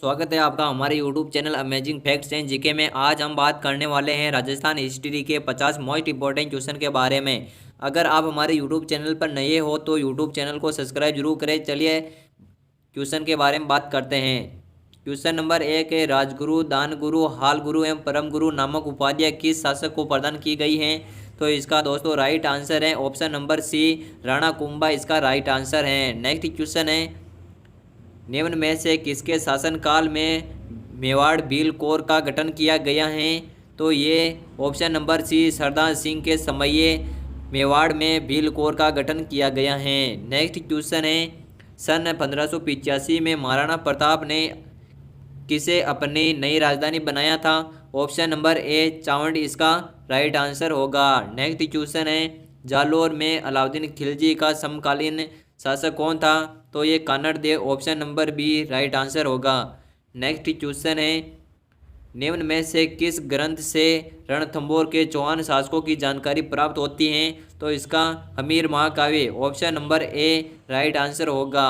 स्वागत है आपका हमारे YouTube channel amazing facts and GK में। आज हम बात करने वाले हैं राजस्थान हिस्ट्री के 50 मोस्ट इंपॉर्टेंट क्वेश्चन के बारे में। अगर आप हमारे YouTube चैनल पर नए हो तो YouTube चैनल को सब्सक्राइब जरूर करें। चलिए क्वेश्चन के बारे में बात करते हैं। क्वेश्चन नंबर 1 है, राजगुरु, दानगुरु, हाल गुरु एवं परम गुरु नामक उपाधियाँ किस शासक को प्रदान की गई हैं? तो इसका दोस्तों राइट आंसर है option number C, Rana Kumbha इसका राइट आंसर है। नेक्स्ट क्वेश्चन है, निम्न में से किसके शासनकाल में मेवाड़ भील कोर का गठन किया गया है? तो ये ऑप्शन नंबर सी, सरदार सिंह के समय मेवाड़ में भील कोर का गठन किया गया है। नेक्स्ट क्वेश्चन है, सन 1585 में महाराणा प्रताप ने किसे अपनी नई राजधानी बनाया था? ऑप्शन नंबर ए, चावंड इसका राइट आंसर होगा। नेक्स्ट क्वेश्चन है, जालोर में अलाउद्दीन खिलजी का समकालीन शासक कौन था? तो ये Kanhad Dev option number B right answer होगा। नेक्स्ट क्वेश्चन है, निम्न में से किस ग्रंथ से रणथंभौर के चौहान शासकों की जानकारी प्राप्त होती है? तो इसका हमीर महाकाव्य option number A right answer होगा।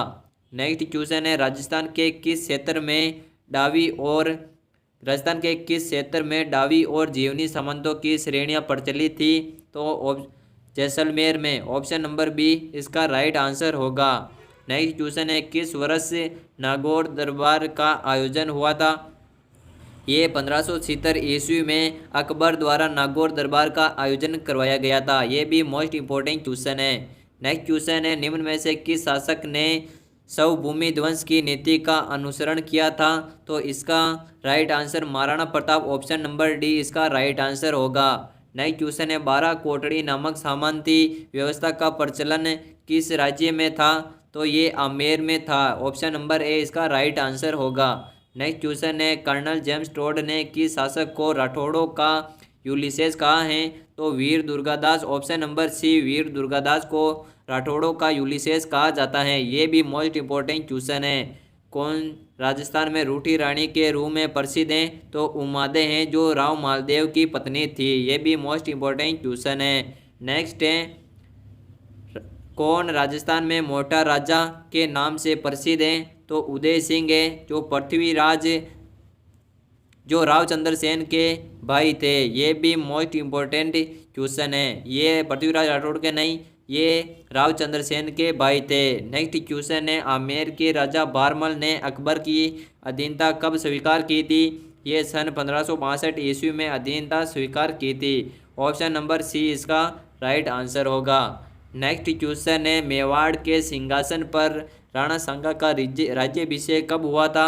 नेक्स्ट क्वेश्चन है, राजस्थान के किस क्षेत्र में डावी और जीवनी संबंधों की श्रेणियां प्रचलित थी? तो जैसलमेर में ऑप्शन नंबर बी इसका राइट आंसर होगा। नेक्स्ट क्वेश्चन है, किस वर्ष नागौर दरबार का आयोजन हुआ था? ये 1576 ईस्वी में अकबर द्वारा नागौर दरबार का आयोजन करवाया गया था। ये भी मोस्ट इंपॉर्टेंट क्वेश्चन है। नेक्स्ट क्वेश्चन है, निम्न में से किस शासक ने स्वभूमि ध्वंस की नीति का अनुसरण किया था? तो इसका right answer Maharana Pratap option number D इसका राइट आंसर होगा। नेक्स्ट क्वेश्चन है, 12 कोटड़ी नामक सामंती व्यवस्था का प्रचलन किस राज्य में था? तो ये आमेर में था। ऑप्शन नंबर ए इसका राइट आंसर होगा। नेक्स्ट क्वेश्चन है, कर्नल जेम्स टोड ने किस शासक को राठौड़ों का यूलिसेस कहा है? तो वीर दुर्गादास ऑप्शन नंबर सी, वीर दुर्गादास को राठौड़ों का यूलिसेस कहा जाता है। ये भी मोस्ट इंपॉर्टेंट क्वेश्चन है। कौन राजस्थान में रूठी रानी के रूप में प्रसिद्ध हैं? तो उमादे हैं जो राव मालदेव की पत्नी थी। ये भी मोस्ट इंपॉर्टेंट क्वेश्चन है। नेक्स्ट है, कौन राजस्थान में मोटा राजा के नाम से प्रसिद्ध है? तो उदय सिंह है जो पृथ्वीराज जो रावचंद्र सेन के भाई थे। ये भी मोस्ट इंपॉर्टेंट क्वेश्चन है। ये पृथ्वीराज राठौड़ के नहीं, ये रावचंद्र सेन के भाई थे। नेक्स्ट क्वेश्चन है, आमेर के राजा बारमल ने अकबर की अधीनता कब स्वीकार की थी? ये सन 1562 ईस्वी में अधीनता स्वीकार की थी। ऑप्शन नंबर सी इसका राइट आंसर होगा। नेक्स्ट क्वेश्चन है, मेवाड़ के सिंहासन पर राणा सांगा का राज्याभिषेक कब हुआ था?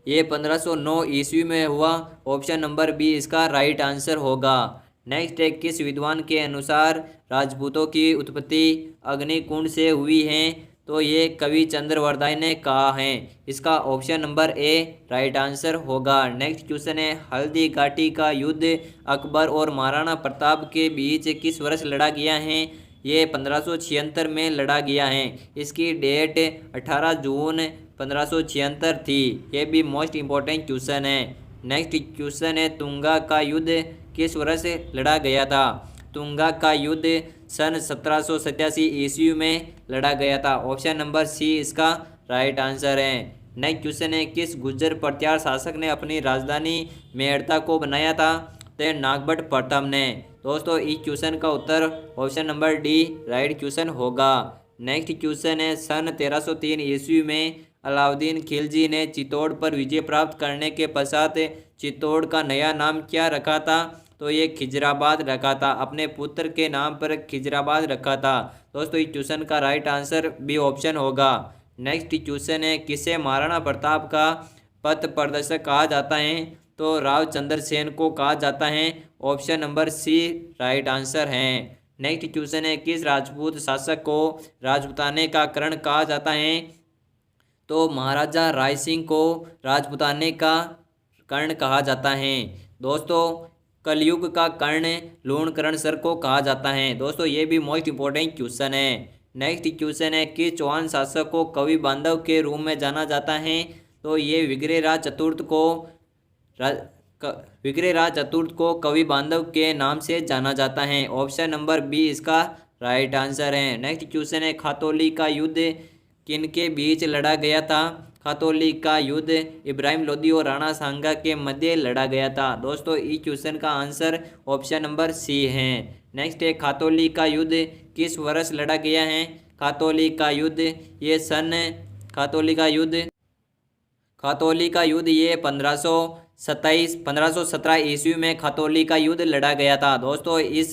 ये 1509 ईस्वी में हुआ। ऑप्शन नंबर बी इसका राइट आंसर होगा। नेक्स्ट है, किस विद्वान के अनुसार राजपूतों की उत्पत्ति अग्निकुंड से हुई है? तो ये कवि चंद्रवरदाय ने कहा है। इसका option number A right answer होगा। नेक्स्ट क्वेश्चन है, हल्दी घाटी का युद्ध अकबर और महाराणा प्रताप के बीच किस वर्ष लड़ा गया है? ये 1576 में लड़ा गया है। इसकी डेट 18 जून 1576 थी। ये भी मोस्ट इंपॉर्टेंट क्वेश्चन है। नेक्स्ट क्वेश्चन है, तुंगा का युद्ध किस वर्ष लड़ा गया था? तुंगा का युद्ध सन 1787 ईस्वी में लड़ा गया था। ऑप्शन नंबर सी इसका राइट आंसर है। नेक्स्ट क्वेश्चन है, किस गुर्जर प्रत्यार शासक ने अपनी राजधानी मेड़ता को बनाया था? तो नागभट्ट प्रथम ने। दोस्तों इस क्वेश्चन का उत्तर option number D right question होगा। नेक्स्ट क्वेश्चन है, सन 1303 ईस्वी में अलाउद्दीन खिलजी ने चित्तौड़ पर विजय प्राप्त करने के पश्चात चित्तौड़ का नया नाम क्या रखा था? तो ये खिजराबाद रखा था। अपने पुत्र के नाम पर खिजराबाद रखा था। दोस्तों इस क्वेश्चन का राइट आंसर बी ऑप्शन होगा। नेक्स्ट क्वेश्चन है, किसे महाराणा प्रताप का पथ प्रदर्शक कहा जाता है? तो रावचंद्र सेन को कहा जाता है। Option number C right answer है। नेक्स्ट क्वेश्चन है, किस राजपूत शासक को राजपूताने का कर्ण कहा जाता है? तो महाराजा राय सिंह को राजपूताने का कर्ण कहा जाता है। दोस्तों कलयुग का कर्ण लूणकरण सर को कहा जाता है। दोस्तों ये भी मोस्ट इंपॉर्टेंट क्वेश्चन है। नेक्स्ट क्वेश्चन है, किस चौहान शासक को कवि बांधव के रूप में जाना जाता है? तो ये विग्रहराज चतुर्थ को कवि बांधव के नाम से जाना जाता है। ऑप्शन नंबर बी इसका राइट आंसर है। नेक्स्ट क्वेश्चन है, खातौली का युद्ध किनके बीच लड़ा गया था? खातौली का युद्ध इब्राहिम लोदी और राणा सांगा के मध्य लड़ा गया था। दोस्तों इस क्वेश्चन का आंसर ऑप्शन नंबर सी है। नेक्स्ट है खातौली का युद्ध किस वर्ष लड़ा गया है। खातौली का युद्ध ये सन खातौली का युद्ध ये 1517 ईस्वी में खातौली का युद्ध लड़ा गया था। दोस्तों इस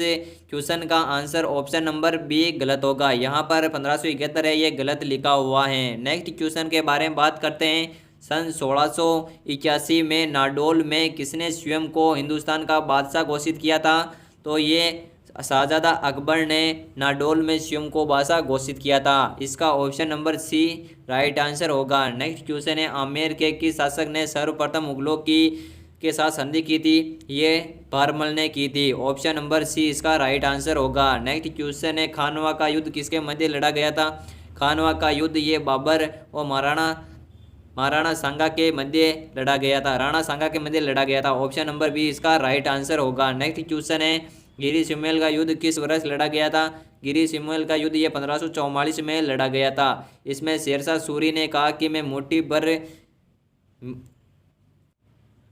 क्वेश्चन का आंसर ऑप्शन नंबर बी गलत होगा। यहाँ पर 1571 है, ये गलत लिखा हुआ है। नेक्स्ट क्वेश्चन के बारे में बात करते हैं। सन 1681 में नाडोल में किसने स्वयं को हिंदुस्तान का बादशाह घोषित किया था। तो ये शाहजादा अकबर ने नाडोल में स्वयं को बादशाह घोषित किया था। इसका option number C right answer होगा। नेक्स्ट क्वेश्चन है आमेर के किस शासक ने सर्वप्रथम मुगलों के साथ संधि की थी। ये भारमल ने की थी। ऑप्शन नंबर सी इसका राइट आंसर होगा। नेक्स्ट क्वेश्चन है खानवा का युद्ध किसके मध्य लड़ा गया था। खानवा का युद्ध ये बाबर और महाराणा सांगा के मध्य लड़ा गया था। राणा सांगा के मध्य लड़ा गया था। ऑप्शन नंबर बी इसका राइट आंसर होगा। नेक्स्ट क्वेश्चन है गिरी सिमल का युद्ध किस वर्ष लड़ा गया था। गिरी सिमल का युद्ध ये 1544 में लड़ा गया था। इसमें शेरशाह सूरी ने कहा कि मैं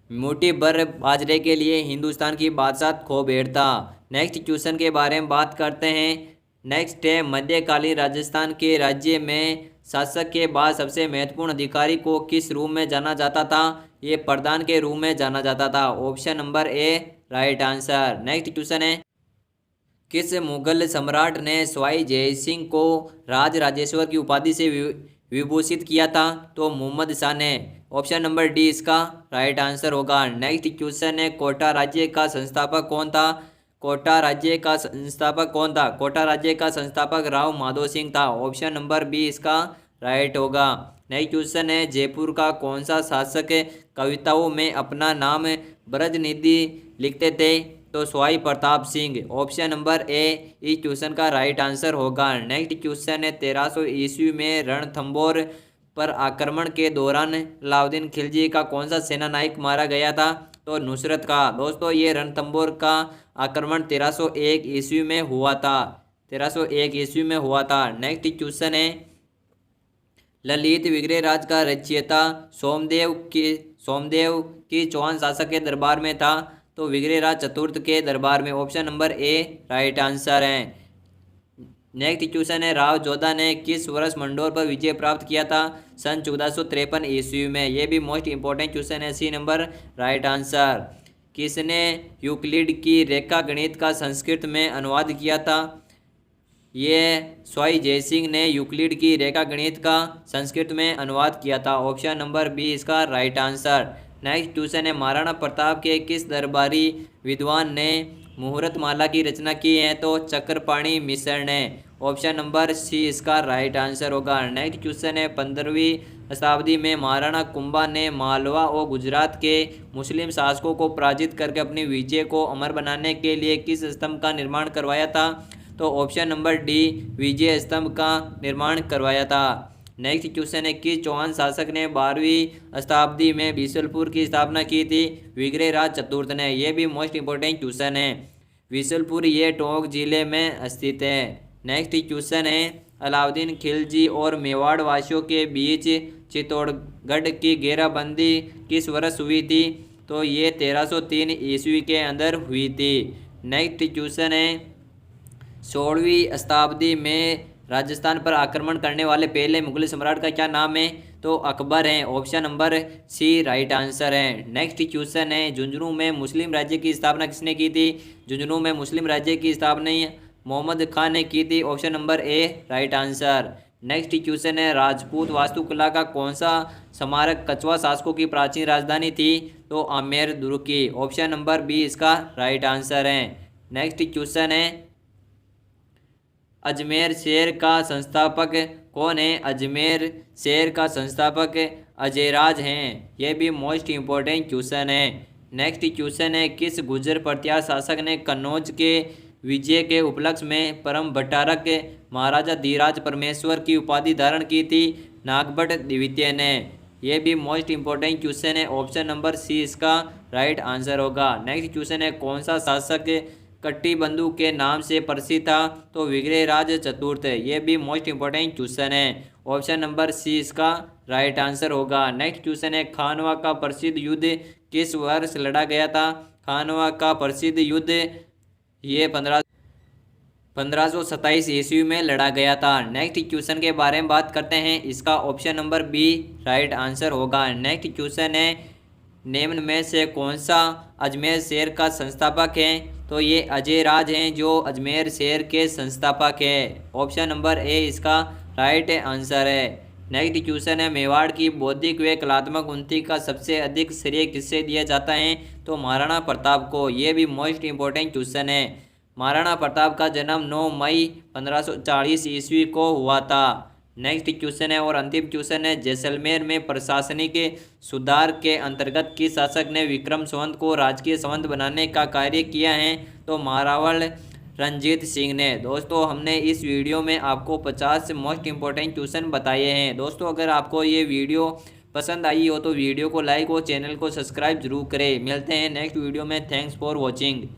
मुट्ठी भर बाजरे के लिए हिंदुस्तान की बादशाह खो बैठता। नेक्स्ट क्वेश्चन के बारे में बात करते हैं। नेक्स्ट है मध्यकालीन राजस्थान के राज्य में शासक के बाद सबसे महत्वपूर्ण अधिकारी को किस रूप में जाना जाता था। ये प्रधान के रूप में जाना जाता था। Option number A right answer. Next question है किस मुगल सम्राट ने सवाई जय सिंह को राज राजेश्वर की उपाधि से विभूषित किया था। तो मोहम्मद शाह ने। ऑप्शन नंबर डी इसका राइट आंसर होगा। नेक्स्ट क्वेश्चन है कोटा राज्य का संस्थापक कौन था। कोटा राज्य का संस्थापक राव माधो सिंह था। ऑप्शन नंबर बी इसका राइट होगा। नेक्स्ट क्वेश्चन है जयपुर का कौन सा शासक कविताओं में अपना नाम ब्रजनिधि लिखते थे। तो Sawai Pratap Singh. Option number A इस क्वेश्चन का राइट आंसर होगा। नेक्स्ट क्वेश्चन है 1300 ईस्वी में रणथंबोर पर आक्रमण के दौरान अलाउद्दीन खिलजी का कौन सा सेनानायक मारा गया था। तो नुसरत का। दोस्तों ये रणथंबोर का आक्रमण 1301 ईस्वी में हुआ था। नेक्स्ट क्वेश्चन है ललित विग्रहराज का रचयिता सोमदेव की चौहान शासक के दरबार में था। तो विग्रहराज चतुर्थ के दरबार में। Option number A right answer है। नेक्स्ट क्वेश्चन है राव जोधा ने किस वर्ष मंडोर पर विजय प्राप्त किया था। सन 1453 ईस्वी में। यह भी मोस्ट इंपॉर्टेंट क्वेश्चन है। C number right answer. किसने यूक्लिड की रेखा गणित का संस्कृत में अनुवाद किया था। ये स्वाई जयसिंह ने यूक्लिड की रेखा गणित का संस्कृत में अनुवाद किया था। ऑप्शन नंबर बी इसका राइट आंसर। नेक्स्ट क्वेश्चन है महाराणा प्रताप के किस दरबारी विद्वान ने मुहूर्त माला की रचना की है। तो चक्रपाणी मिश्र ने। ऑप्शन नंबर सी इसका राइट आंसर होगा। नेक्स्ट क्वेश्चन है 15वीं शताब्दी में महाराणा कुंभा ने मालवा और गुजरात के मुस्लिम शासकों को पराजित करके अपनी विजय को अमर बनाने के लिए किस स्तंभ का निर्माण करवाया था। तो ऑप्शन नंबर डी विजय स्तंभ का निर्माण करवाया था। नेक्स्ट क्वेश्चन है कि चौहान शासक ने 12वीं शताब्दी में बीसलपुर की स्थापना की थी। विग्रहराज चतुर्थ ने। यह भी मोस्ट इंपॉर्टेंट क्वेश्चन है। बीसलपुर ये टोंक जिले में स्थित है। नेक्स्ट क्वेश्चन है अलाउद्दीन खिलजी और मेवाड़ वासियों के बीच चित्तौड़गढ़ की घेराबंदी किस वर्ष हुई थी। तो ये 1303 ईस्वी के अंदर हुई थी। नेक्स्ट क्वेश्चन है 16वीं शताब्दी में राजस्थान पर आक्रमण करने वाले पहले मुगल सम्राट का क्या नाम है। तो अकबर हैं। Option number C right answer है। नेक्स्ट क्वेश्चन है झुंझुनू में मुस्लिम राज्य की स्थापना किसने की थी। झुंझुनू में मुस्लिम राज्य की स्थापना मोहम्मद खान ने की थी। Option number A right answer. Next question है राजपूत वास्तुकला का कौन सा स्मारक कछवा शासकों की प्राचीन राजधानी थी। तो आमेर दुर्ग की। ऑप्शन नंबर बी इसका राइट आंसर है। नेक्स्ट क्वेश्चन है अजमेर शहर का संस्थापक कौन है। अजमेर शहर का संस्थापक अजयराज हैं। यह भी मोस्ट इंपॉर्टेंट क्वेश्चन है। नेक्स्ट क्वेश्चन है किस गुर्जर प्रत्याश शासक ने कन्नौज के विजय के उपलक्ष्य में परम भट्टारक महाराजा धीराज परमेश्वर की उपाधि धारण की थी। नागभट्ट द्वितीय ने। यह भी मोस्ट इंपॉर्टेंट क्वेश्चन है। ऑप्शन नंबर सी इसका राइट आंसर होगा। नेक्स्ट क्वेश्चन है कौन सा शासक कट्टी बंधु के नाम से प्रसिद्ध था। तो विग्रहराज चतुर्थ। यह भी मोस्ट इंपॉर्टेंट क्वेश्चन है। ऑप्शन नंबर सी इसका राइट आंसर होगा। नेक्स्ट क्वेश्चन है, खानवा का प्रसिद्ध युद्ध किस वर्ष लड़ा गया था? खानवा का प्रसिद्ध युद्ध ये 1527 ईस्वी में लड़ा गया था। नेक्स्ट क्वेश्चन के बारे में बात करते हैं, इसका option number B right answer होगा। नेक्स्ट क्वेश्चन है, निम्न में से कौन सा अजमेर शहर का संस्थापक है? तो ये अजय राज हैं जो अजमेर शहर के संस्थापक है। ऑप्शन नंबर ए इसका राइट आंसर है। नेक्स्ट क्वेश्चन है, मेवाड़ की बौद्धिक व कलात्मक उन्नति का सबसे अधिक श्रेय किससे दिया जाता है? तो महाराणा प्रताप को। ये भी मोस्ट इंपॉर्टेंट क्वेश्चन है। महाराणा प्रताप का जन्म 9 मई 1540 ईस्वी को हुआ था। नेक्स्ट क्वेश्चन है और अंतिम क्वेश्चन है, जैसलमेर में प्रशासनिक सुधार के अंतर्गत किस शासक ने विक्रम संवत को राजकीय संवत बनाने का कार्य किया है? तो महारावल रणजीत सिंह ने। दोस्तों हमने इस वीडियो में आपको 50 मोस्ट इंपॉर्टेंट क्वेश्चन बताए हैं। दोस्तों अगर आपको ये वीडियो पसंद आई हो तो वीडियो को लाइक और चैनल को सब्सक्राइब जरूर करें। मिलते हैं नेक्स्ट वीडियो में। Thanks for watching.